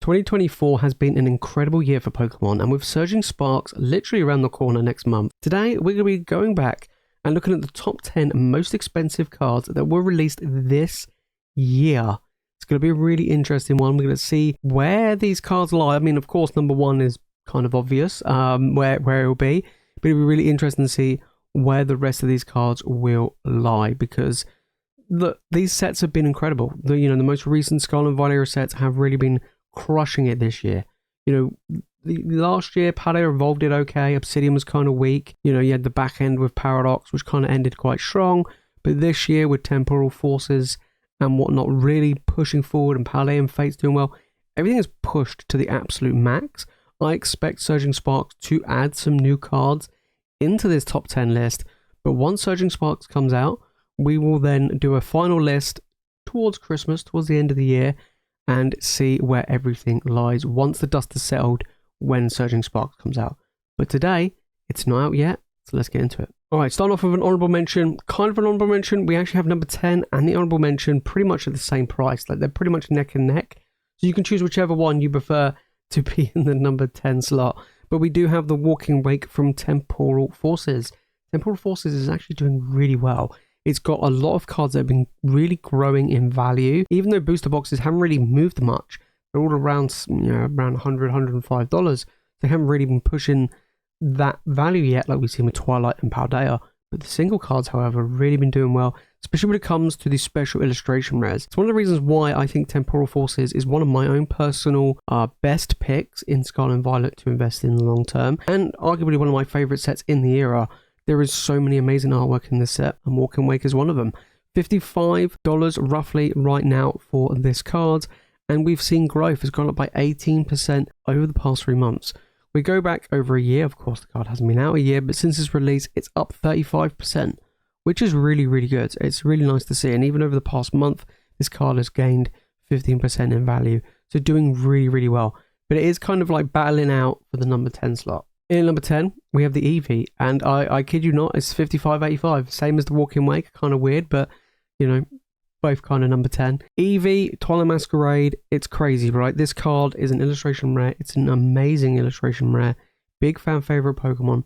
2024 has been an incredible year for Pokemon, and with Surging Sparks literally around the corner next month, today we're going to be going back and looking at the top 10 most expensive cards that were released this year. It's going to be a really interesting one. We're going to see where these cards lie. I mean, of course, number one is kind of obvious where it will be, but it'll be really interesting to see where the rest of these cards will lie, because these sets have been incredible. The most recent Scarlet and Violet sets have really been crushing it this year. The last year Paldea Evolved did okay. Obsidian was kind of weak. You had the back end with Paradox, which kind of ended quite strong. But this year with Temporal Forces and whatnot really pushing forward, and Paldean Fates doing well, everything is pushed to the absolute max. I expect Surging Sparks to add some new cards into this top 10 list. But once Surging Sparks comes out, we will then do a final list towards Christmas, towards the end of the year, and see where everything lies once the dust has settled when Surging Sparks comes out. But today, it's not out yet, so let's get into it. Alright, starting off with an honourable mention, kind of an honourable mention. We actually have number 10 and the honourable mention pretty much at the same price. Like, they're pretty much neck and neck. So you can choose whichever one you prefer to be in the number 10 slot. But we do have the Walking Wake from Temporal Forces. Temporal Forces is actually doing really well. It's got a lot of cards that have been really growing in value. Even though booster boxes haven't really moved much, they're all around $100, $105. They haven't really been pushing that value yet, like we've seen with Twilight and Paldea. But the single cards, however, have really been doing well, especially when it comes to the special illustration rares. It's one of the reasons why I think Temporal Forces is one of my own personal best picks in Scarlet and Violet to invest in the long term, and arguably one of my favourite sets in the era. There is so many amazing artwork in this set, and Walking Wake is one of them. $55 roughly right now for this card, and we've seen growth has gone up by 18% over the past 3 months. We go back over a year, of course the card hasn't been out a year, but since its release it's up 35%, which is really, really good. It's really nice to see, and even over the past month, this card has gained 15% in value, so doing really, really well. But it is kind of like battling out for the number 10 slot. In number 10, we have the Eevee, and I kid you not, it's $55.85, same as the Walking Wake, kind of weird, but, both kind of number 10. Eevee, Twilight Masquerade, it's crazy, right? This card is an illustration rare, it's an amazing illustration rare, big fan favorite Pokemon.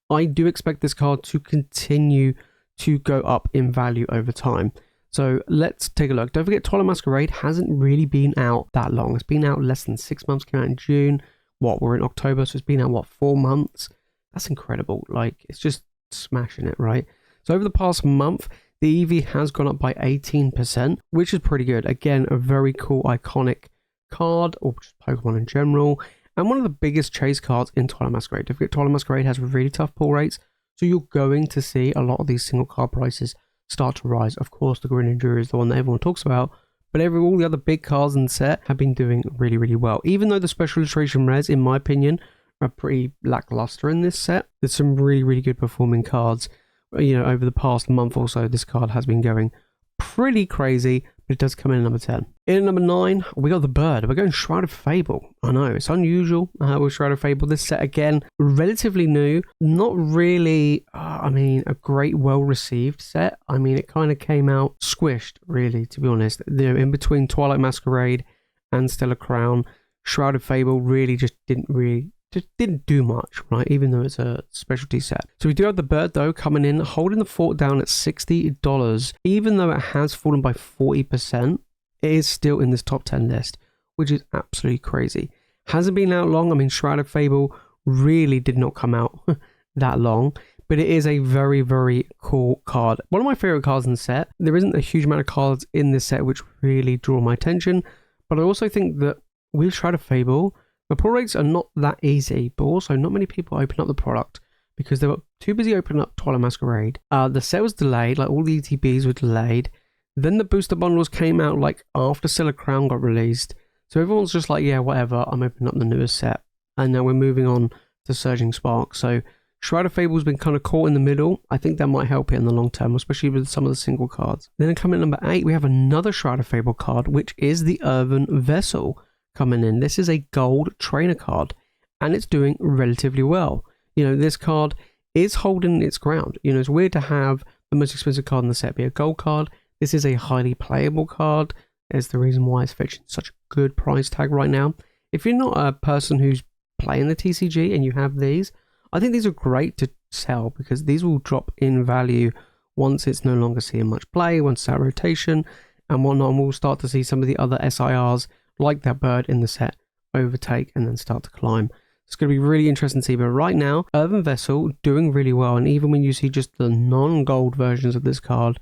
I do expect this card to continue to go up in value over time. So let's take a look. Don't forget, Twilight Masquerade hasn't really been out that long. It's been out less than 6 months, came out in June. We're in October, so it's been out, 4 months? That's incredible. Like, it's just smashing it, right? So over the past month, the Eevee has gone up by 18%, which is pretty good. Again, a very cool, iconic card, or just Pokemon in general, and one of the biggest chase cards in Twilight Masquerade. Don't forget, Twilight Masquerade has really tough pull rates, so you're going to see a lot of these single card prices start to rise. Of course, the Greninja is the one that everyone talks about, but all the other big cards in the set have been doing really, really well. Even though the special illustration rares, in my opinion, are pretty lackluster in this set, there's some really, really good performing cards. Over the past month or so, this card has been going pretty crazy, but it does come in at number 10. In number 9, we got the bird. We're going Shroud of Fable. I know, it's unusual with Shroud of Fable. This set, again, relatively new. Not really, a great, well-received set. It kind of came out squished, really, to be honest. In between Twilight Masquerade and Stellar Crown, Shroud of Fable really just didn't do much, right? Even though it's a specialty set. So we do have the bird, though, coming in, holding the fort down at $60. Even though it has fallen by 40%, it is still in this top 10 list, which is absolutely crazy. Hasn't been out long. Shroud of Fable really did not come out that long, but it is a very, very cool card. One of my favorite cards in the set. There isn't a huge amount of cards in this set which really draw my attention, but I also think that with Shroud of Fable, the pull rates are not that easy, but also not many people open up the product because they were too busy opening up Twilight Masquerade. The set was delayed, like all the ETBs were delayed. Then the booster bundles came out like after Stellar Crown got released. So everyone's just like, yeah, whatever, I'm opening up the newest set. And now we're moving on to Surging Sparks. So Shroud of Fable's been kind of caught in the middle. I think that might help it in the long term, especially with some of the single cards. Then coming at number 8, we have another Shroud of Fable card, which is the Urden Vessel. Coming in, this is a gold trainer card, and it's doing relatively well. This card is holding its ground. It's weird to have the most expensive card in the set be a gold card. This is a highly playable card. There's the reason why it's fetching such a good price tag right now. if you're not a person who's playing the TCG and you have these, I think these are great to sell because these will drop in value once it's no longer seeing much play, once it's out of rotation and whatnot, and we'll start to see some of the other SIRs like that bird in the set overtake and then start to climb. It's going to be really interesting to see, but right now, Urban Vessel doing really well, and even when you see just the non-gold versions of this card,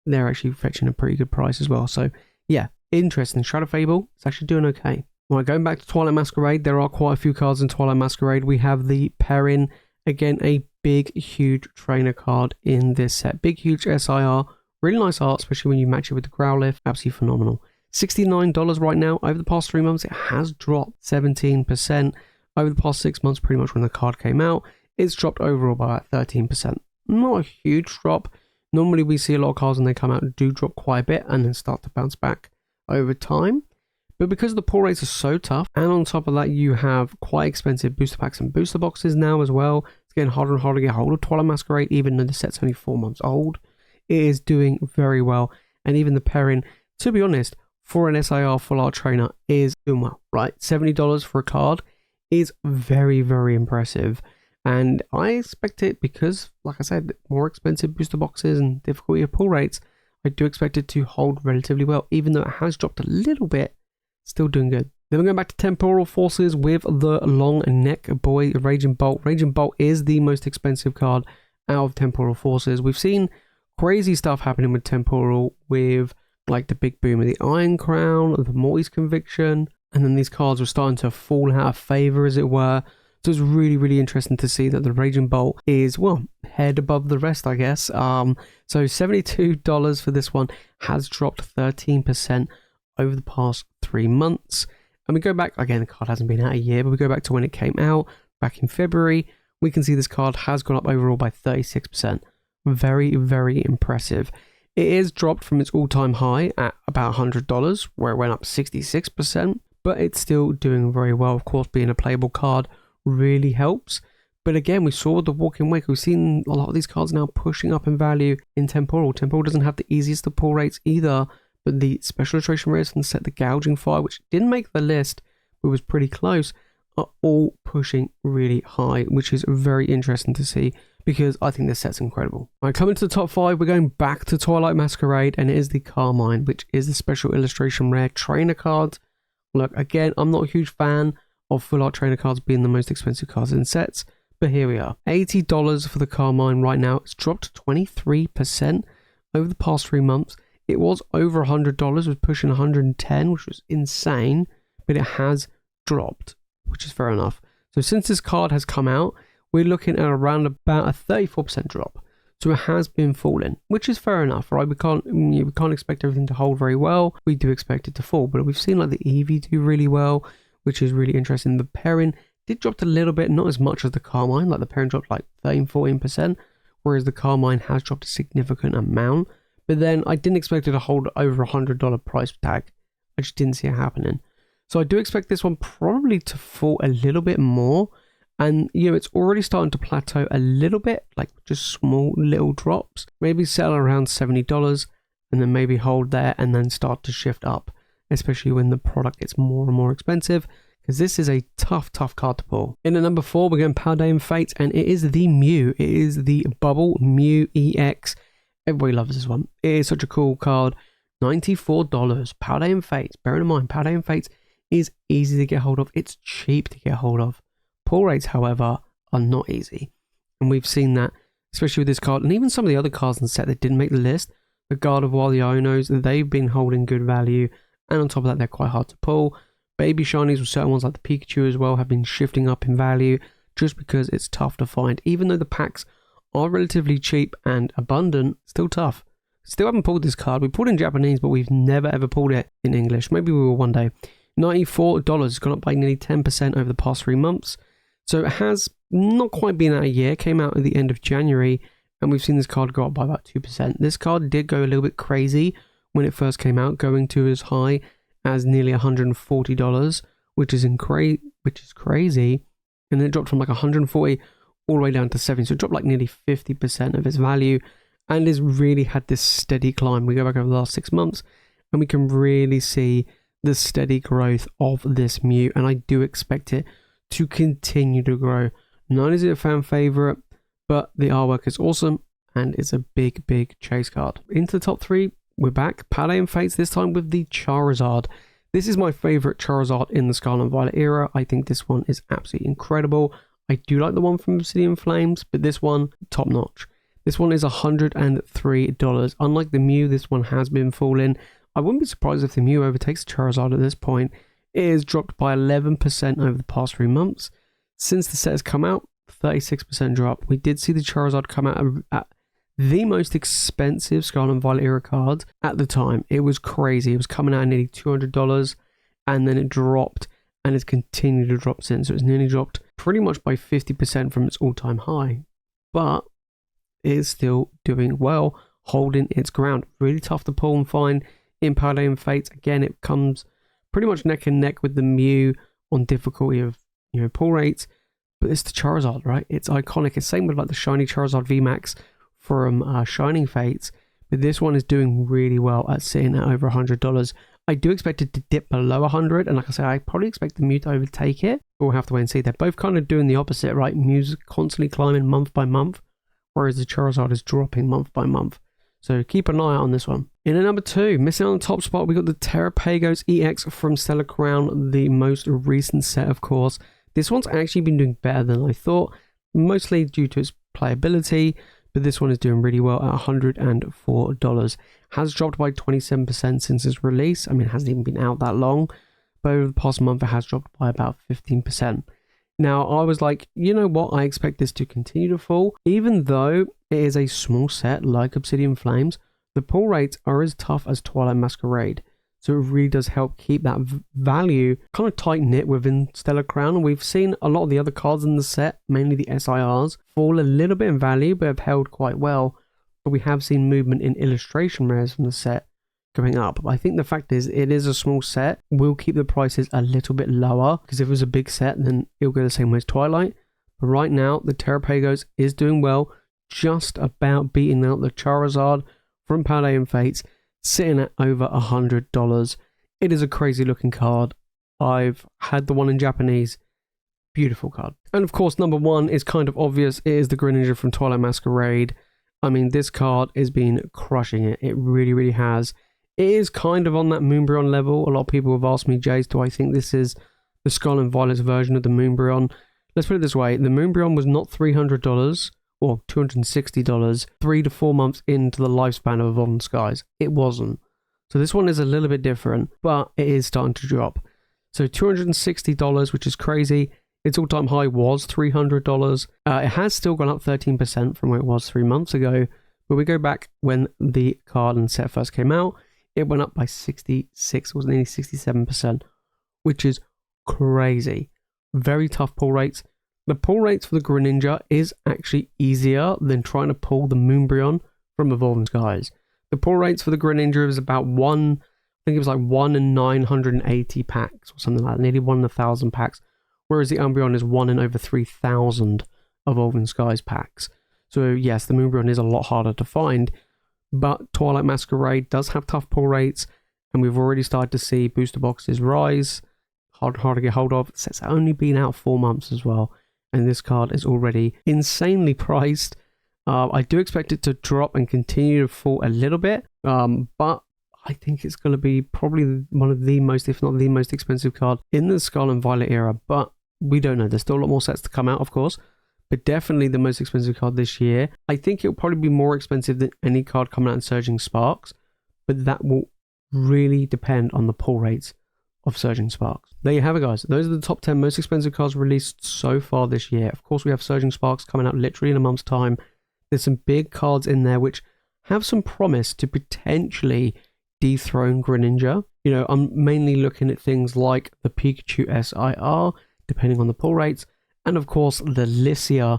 they're actually fetching a pretty good price as well. So yeah, interesting. Shadow Fable, it's actually doing okay. Right, going back to Twilight Masquerade, there are quite a few cards in Twilight Masquerade. We have the Perrin, again, a big, huge trainer card in this set. Big, huge SIR, really nice art, especially when you match it with the Growlithe. Absolutely phenomenal. $69 right now. Over the past 3 months, it has dropped 17%. Over the past 6 months, pretty much when the card came out, it's dropped overall by about 13%. Not a huge drop. Normally, we see a lot of cards when they come out do drop quite a bit and then start to bounce back over time. But because the pull rates are so tough, and on top of that, you have quite expensive booster packs and booster boxes now as well. It's getting harder and harder to get hold of Twilight Masquerade, even though the set's only 4 months old. It is doing very well. And even the Perrin, to be honest, for an SIR full art trainer, is doing well, right? $70 for a card is very, very impressive. And I expect it because, like I said, more expensive booster boxes and difficulty of pull rates, I do expect it to hold relatively well, even though it has dropped a little bit. Still doing good. Then we're going back to Temporal Forces with the long neck boy, Raging Bolt. Raging Bolt is the most expensive card out of Temporal Forces. We've seen crazy stuff happening with Temporal, with like the big boom of the Iron Crown, the Morty's Conviction, and then these cards were starting to fall out of favor, as it were. So it's really, really interesting to see that the Raging Bolt is, well, head above the rest, I guess. So $72 for this one has dropped 13% over the past 3 months. And we go back, again, the card hasn't been out a year, but we go back to when it came out back in February. We can see this card has gone up overall by 36%. Very, very impressive. It is dropped from its all-time high at about $100, where it went up 66%, but it's still doing very well. Of course, being a playable card really helps. But again, we saw the Walking Wake. We've seen a lot of these cards now pushing up in value in Temporal. Temporal doesn't have the easiest of pull rates either, but the special illustration rares from the set, the Gouging Fire, which didn't make the list, but was pretty close, are all pushing really high, which is very interesting to see because I think this set's incredible. Right, coming to the top 5, we're going back to Twilight Masquerade, and it is the Carmine, which is the special illustration rare trainer card. Look, again, I'm not a huge fan of full art trainer cards being the most expensive cards in sets, but here we are. $80 for the Carmine right now. It's dropped 23% over the past 3 months. It was over $100, was pushing 110, which was insane, but it has dropped, which is fair enough. So since this card has come out, we're looking at around about a 34% drop. So it has been falling, which is fair enough, right? We can't expect everything to hold very well. We do expect it to fall, but we've seen like the Eevee do really well, which is really interesting. The Perrin did drop a little bit, not as much as the Carmine. Like the Perrin dropped like 13-14%, whereas the Carmine has dropped a significant amount. But then I didn't expect it to hold over $100 price tag. I just didn't see it happening. So I do expect this one probably to fall a little bit more. And, you know, it's already starting to plateau a little bit, like just small little drops. Maybe sell around $70 and then maybe hold there and then start to shift up, especially when the product gets more and more expensive, because this is a tough card to pull. In at number 4, we're going Paldean Fates, and it is the Mew. It is the Bubble Mew EX. Everybody loves this one. It is such a cool card. $94. Paldean Fates. Bear in mind, Paldean Fates is easy to get hold of. It's cheap to get hold of. Pull rates, however, are not easy. And we've seen that, especially with this card, and even some of the other cards in the set that didn't make the list. The Gardevoir, the Ionos, they've been holding good value. And on top of that, they're quite hard to pull. Baby Shinies with certain ones like the Pikachu as well have been shifting up in value just because it's tough to find. Even though the packs are relatively cheap and abundant, still tough. Still haven't pulled this card. We pulled it in Japanese, but we've never ever pulled it in English. Maybe we will one day. $94. It's gone up by nearly 10% over the past 3 months. So it has not quite been out a year. Came out at the end of January, and we've seen this card go up by about 2%. This card did go a little bit crazy when it first came out, going to as high as nearly $140, which is crazy. And then it dropped from like 140 all the way down to 70. So it dropped like nearly 50% of its value, and has really had this steady climb. We go back over the last 6 months, and we can really see the steady growth of this Mew, and I do expect it to continue to grow. Not only is it a fan favorite, but the artwork is awesome, and it's a big, big chase card. Into the top 3, we're back. Paldean Fates, this time with the Charizard. This is my favorite Charizard in the Scarlet and Violet era. I think this one is absolutely incredible. I do like the one from Obsidian Flames, but this one, top notch. This one is $103. Unlike the Mew, this one has been falling. I wouldn't be surprised if the Mew overtakes Charizard at this point. It is dropped by 11% over the past 3 months. Since the set has come out, 36% drop. We did see the Charizard come out at the most expensive Scarlet and Violet era card at the time. It was crazy. It was coming out at nearly $200, and then it dropped, and it's continued to drop since. So it's nearly dropped pretty much by 50% from its all-time high. But it is still doing well, holding its ground. Really tough to pull and find in Paldean Fates. Again, it comes pretty much neck and neck with the Mew on difficulty of, pull rates. But it's the Charizard, right? It's iconic. It's same with like the shiny Charizard VMAX from Shining Fates, but this one is doing really well at sitting at over $100. I do expect it to dip below 100, and like I say, I probably expect the Mew to overtake it, but we'll have to wait and see. They're both kind of doing the opposite, right? Mew's constantly climbing month by month, whereas the Charizard is dropping month by month. So keep an eye out on this one. In at number 2, missing on the top spot, we got the Terapagos EX from Stellar Crown, the most recent set, of course. This one's actually been doing better than I thought, mostly due to its playability, but this one is doing really well at $104. Has dropped by 27% since its release. I mean, it hasn't even been out that long, but over the past month, it has dropped by about 15%. Now, I was like, you know what? I expect this to continue to fall. Even though it is a small set like Obsidian Flames, the pull rates are as tough as Twilight Masquerade. So it really does help keep that value kind of tight-knit within Stellar Crown. And we've seen a lot of the other cards in the set, mainly the SIRs, fall a little bit in value, but have held quite well. But we have seen movement in illustration rares from the set going up. But I think the fact is, it is a small set. We'll keep the prices a little bit lower, because if it was a big set, then it'll go the same way as Twilight. But right now, the Terapagos is doing well, just about beating out the Charizard from Paldean Fates, sitting at over $100. It is a crazy looking card. I've had the one in Japanese. Beautiful card. And of course, number 1 is kind of obvious. It is the Greninja from Twilight Masquerade. I mean, this card has been crushing it. It really, really has. It is kind of on that Moonbryon level. A lot of people have asked me, Jace, do I think this is the Scarlet and Violet's version of the Moonbryon? Let's put it this way. The Moonbryon was not $300. Or $260 3 to 4 months into the lifespan of Evolving Skies. It wasn't. So this one is a little bit different, but it is starting to drop. So $260, which is crazy. Its all-time high was $300. It has still gone up 13% from where it was 3 months ago. But we go back when the card and set first came out, it went up by 66, was nearly 67%, which is crazy. Very tough pull rates. The pull rates for the Greninja is actually easier than trying to pull the Moonbryon from Evolving Skies. The pull rates for the Greninja is about 1, I think it was like 1 in 980 packs or something like that, nearly 1 in 1,000 packs, whereas the Umbreon is 1 in over 3,000 Evolving Skies packs. So yes, the Moonbryon is a lot harder to find, but Twilight Masquerade does have tough pull rates, and we've already started to see booster boxes rise, hard to get hold of. It's only been out 4 months as well. And this card is already insanely priced. I do expect it to drop and continue to fall a little bit, but I think it's going to be probably one of the most, if not the most expensive card in the Scarlet and Violet era, but we don't know. There's still a lot more sets to come out, of course, but definitely the most expensive card this year. I think it'll probably be more expensive than any card coming out in Surging Sparks, but that will really depend on the pull rates of Surging Sparks. There you have it, guys. Those are the top 10 most expensive cards released so far this year. Of course, we have Surging Sparks coming out literally in a month's time. There's some big cards in there which have some promise to potentially dethrone Greninja. I'm mainly looking at things like the Pikachu SIR, depending on the pull rates, and of course the Licia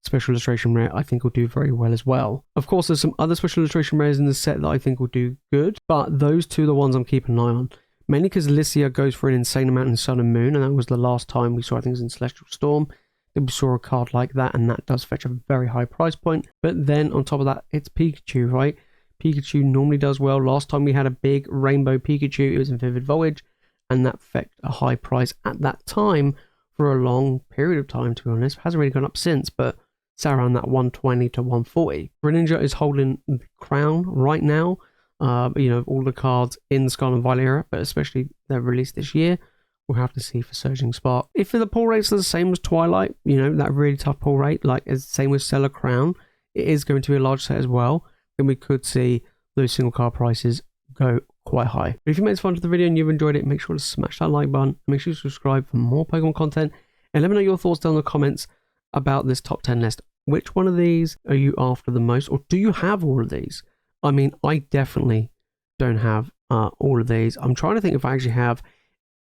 special illustration rare I think will do very well as well. Of course, there's some other special illustration rares in the set that I think will do good, but those two are the ones I'm keeping an eye on. Mainly because Licia goes for an insane amount in Sun and Moon, and that was the last time we saw things in Celestial Storm. Then we saw a card like that, and that does fetch a very high price point. But then on top of that, it's Pikachu, right? Pikachu normally does well. Last time we had a big rainbow Pikachu, it was in Vivid Voyage, and that fetched a high price at that time for a long period of time, to be honest. It hasn't really gone up since, but it's around that 120 to 140. Greninja is holding the crown right now. You know, all the cards in the Scarlet and Violet era, but especially they're released this year. We'll have to see for Surging Spark. If the pull rates are the same as Twilight, you know, that really tough pull rate, like as same with Stellar Crown, it is going to be a large set as well, then we could see those single card prices go quite high. But if you made this fun to the video and you've enjoyed it, make sure to smash that like button, make sure to subscribe for more Pokemon content, and let me know your thoughts down in the comments about this top 10 list. Which one of these are you after the most, or do you have all of these? I mean, I definitely don't have all of these. I'm trying to think if I actually have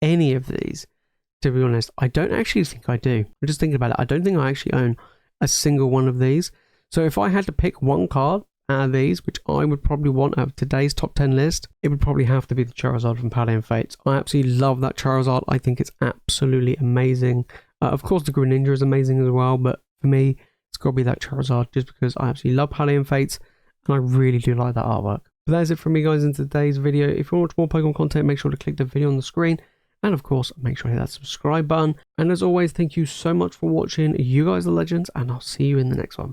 any of these. To be honest, I don't actually think I do. I'm just thinking about it. I don't think I actually own a single one of these. So if I had to pick one card out of these, which I would probably want out of today's top 10 list, it would probably have to be the Charizard from Paldean Fates. I absolutely love that Charizard. I think it's absolutely amazing. Of course, the Greninja is amazing as well, but for me, it's got to be that Charizard just because I absolutely love Paldean Fates and I really do like that artwork. But that is it from me, guys, in today's video. If you want to watch more Pokemon content, make sure to click the video on the screen. And of course, make sure to hit that subscribe button. And as always, thank you so much for watching. You guys are legends, and I'll see you in the next one.